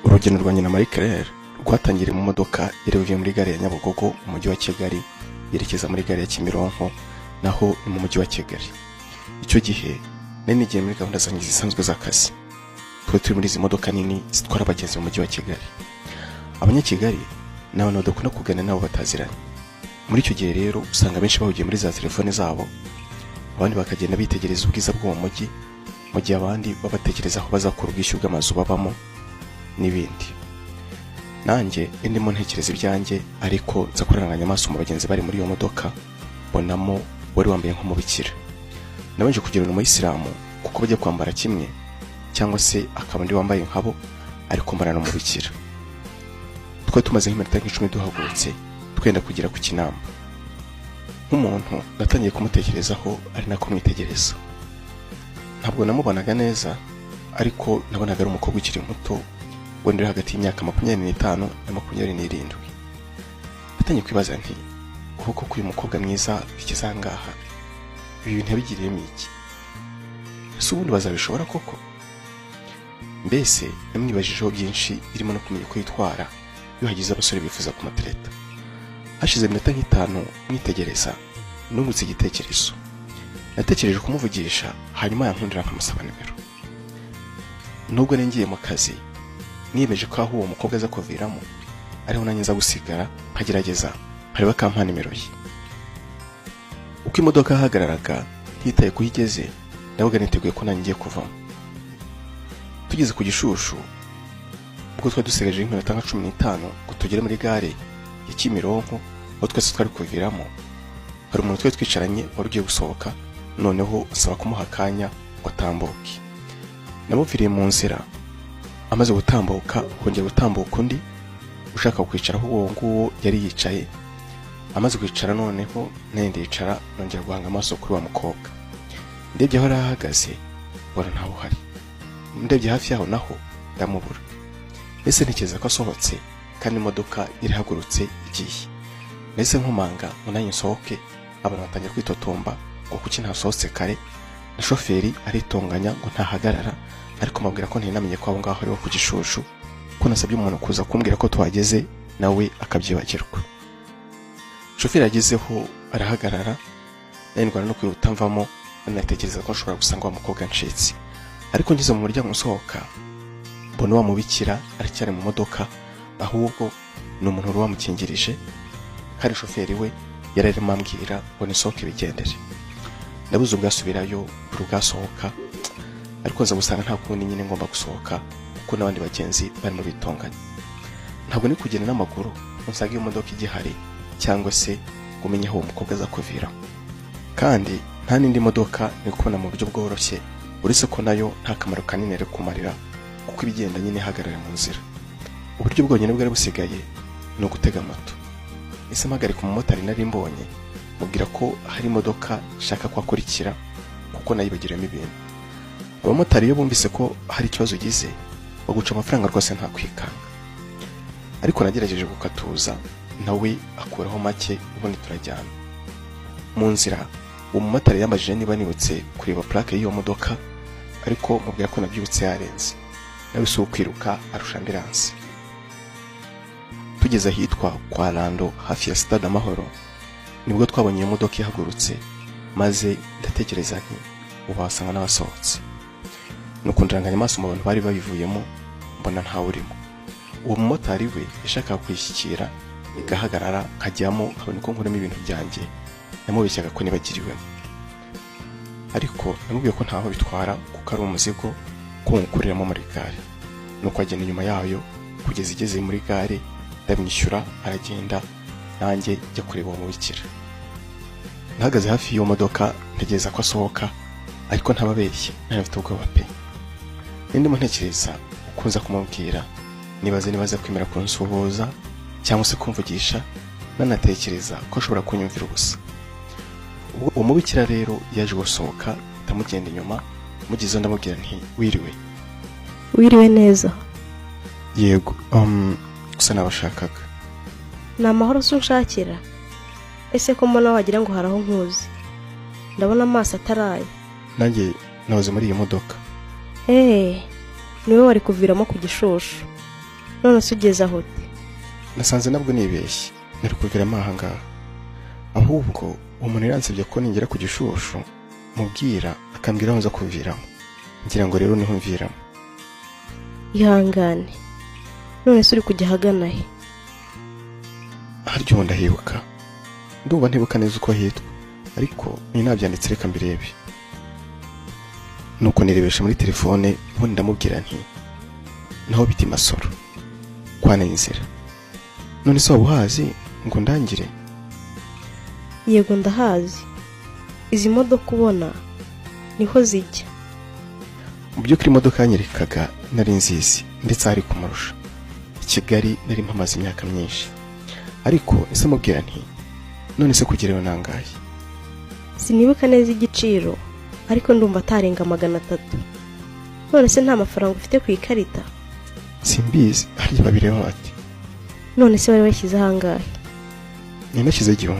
Urugendo rwa nyina Marie Claire rwatangiriye mu modoka irevuye muri gare ya Nyabugogo mu mujyi wa Kigali yerekeza muri gare ya Kimironko naho ni mu mujyi wa Kigali. Icyo gihe nari nigiye muri gahunda zanjye zisanzwe z'akazi. Turi muri izi modoka nini zitwara abagenzi mu mujyi wa Kigali. Abanyakigali ni abantu badakunda kuganira nabo bataziranye. Muri icyo gihe rero usanga benshi bahugiye muri za telefone zabo, abandi bakagenda bitegereza ubwiza bw'uwo mujyi, mu gihe abandi babatekereza aho bazakura ubwishyu bw'amazu babamo n'ibindi. Nanjye ndimo ntekereza ibyanjye, ariko nza kuraranganya amaso mu bagenzi bari muri iyo modoka, bonamo wari wambaye nk'umubikira. Nabanje kugira n'umuyisilamu kuko bajya kwambara kimwe, cyangwa se akaba ndi wambaye nkabo ariko mbana n'umubikira. Twari tumaze nk'iminota 10 duhagurutse twenda kugera ku Kinamba. Nk'umuntu natangiye kumutekerezaho ari nako mwitegereza. Ntabwo namubonaga neza, ariko nabonaga ari umukobwa ukiri muto wenda hagati y'imyaka 25 na 27. Natangiye kwibaza nti kuko uyu mukobwa mwiza ikizangaha ibi bintu bigiriyemo iki? Ese ubundi bazabishobora koko? Mbese namwibajijeho byinshi birimo no kumenya uko yitwara iyo hagize abasore bifuza kumutereta. Hashize iminota 5 mwitegereza nungutse igitekerezo. Natekereje kumuvugisha hanyuma yankundira nkamusaba nimero. Nubwo nengiye mu kazi niyemeje ko aho uwo mukobwa aza kuviramo ariho nanjye nza gusigara nkagerageza nkareba kampa nimero ye. Uko imodoka hagararaga ntitaye kuhigeze, nabaga niteguye ko nanjye ngiye kuvamo. Tugeze ku Gishushu ubwo twari dusigaje iminota 15 ngo tugere muri gare ya Kimironko, aho twese twari kuviramo. Hari umuntu twari twicaranye wari ugiye gusohoka, noneho asaba kumuha akanya ngo atambuke. Namuviriye mu nzira, amaze gutambuka kongera gutambuka undi ushaka kwicara aho uwo nguwo yari yicaye. Amaze kwicara noneho nende yicara, nongera guhanga amaso kuri wa mukobwa. Ndebye aho arahagaze wara ntaho hari. Ndebye hafi yaho naho ndamubura. Ese ntikeza ko asohotse kandi imodoka irahagurutse igiye. Nese nkomanga munanye nsohoke, abantu batangiye kwitotomba ngo kuki ntasohotse kare. Na shoferi aritonganya ngo ntahagarara, ariko mabwira ko ntinamenye ko abo ngaho ariho ku Gishushu, ko nasabye umuntu kuza kumbwira ko tuhageze nawe akabyibagirwa. Shoferi yagezeho arahagarara, nendwana no kwihuta mvamo, natekereza ko nshobora gusanga wa mukobwa ncitse. Ariko ngeze mu muryango usohoka mbona wa mubikira aracyari mu modoka, ahubwo ni umuntu wari wamukingirije, kandi shoferi we yararimo ambwira ngo nisohoke bigendere. Ndabuze ubwasubirayo bwasohoka, ariko nza gusanga nta kundi nyine ngomba gusohoka kuko n'abandi bagenzi bari mu bitonganya. Ntabwo ni kugenda n'amaguru nsanga iyo modoka igihari, cyangwa se umenye aho umukobwa aza kuvira. Kandi nta n'indi modoka ni kubona mu buryo bworoshye, uretse ko nayo nta kamaro kanini ari kumarira kuko ibigenda nyine hagarara mu nzira. Uburyo bwonyine bwari busigaye ni ugutega moto. Ese mpagarika umumotari nari mbonye, mubwira ko hari imodoka shaka kwakurikira kuko nayibagiramo ibintu. Abamotari iyo bumvise ko hari ikibazo ugize baguca amafaranga rwose nta kwikanga. Ariko nagerageje gukatuza, nawe akuraho make ubundi turajyana. Mu nzira uwo mumotari yambajije niba nibutse kureba plaque y'iyo modoka, ariko mubwira ko nabyibutse yarenze. Nawe si ukwiruka arusha ambulance. Tugeze ahitwa kwa Rando hafi ya Stade Amahoro nibwo twabonye iyo modoka ihagurutse, maze ndatekereza nti ubasanga n'abasohotse. Nuko ndaranganya amaso mu bantu bari babivuyemo, mbona ntawe urimo. Uwo mumotari we yashakaga kwishyikira igahagarara nkajyamo nkabona ko nkuramo ibintu byanjye, namubeshyaga ko nibagiriwemo. Ariko namubwiye ko ntaho bitwara kuko ari umuzigo ko nkukuriramo muri gare. Nuko agenda inyuma yayo kugeza igeze muri gare, ndamwishyura aragenda, nanjye njya kureba uwo mubikira. Nahagaze hafi y'iyo modoka ntegereza ko asohoka, ariko ntababeshye ntafite ubwoba pe. Ndimo ntekereza ukunza kumubwira nibaza kwemera kunsuhuza cyangwa se kumvugisha, nanatekereza ko ashobora kunyumvira ubusa. Uwo mubikira rero yaje gusohoka, ndamugenda inyuma, mugize ndamubwira nti wiriwe neza. Yego, gusa nabashakaga. Ni amahoro sunshakira. Ese ko mbona wagira ngo haraho nkuzi? Ndabona amaso ataraye. Nanjye nahoze muri iyo modoka. niwe wari kuviramo ku Gishushu. none se ugeze aho ute? nasanze nabwo nibeshye nari kuviramo aha ngaha, ahubwo uwo muntu yaransabye ko ningera ku Gishushu mubwira akambwira aho nza kuviramo, ngira ngo rero niho mviramo. Ihangane, none se uri kujya ahagana he? harya ubu ndahibuka, ndumva ntibuka neza uko hitwa, ariko ni nabyanditse reka mbirebe. Nuko nirebesha muri telefone, ubundi ndamubwira nti naho biti Masoro kwa Nayinzira, none se waba uhazi ngo ndangire? Yego ndahazi, izi modoka ubona niho zijya. Mu by'ukuri imodoka yanyerekaga nari nzizi ndetse hari kumurusha. I Kigali nari mpamaze imyaka myinshi, ariko ese mubwira nti none se kugereyo nangaye? Sinibuka neza igiciro, ariko ndumva atarenga 300. None se nta mafaranga ufite ku ikarita? Simbizi, harya babireho ati. None se wari washyize ahangahe? Ninashyize 1000.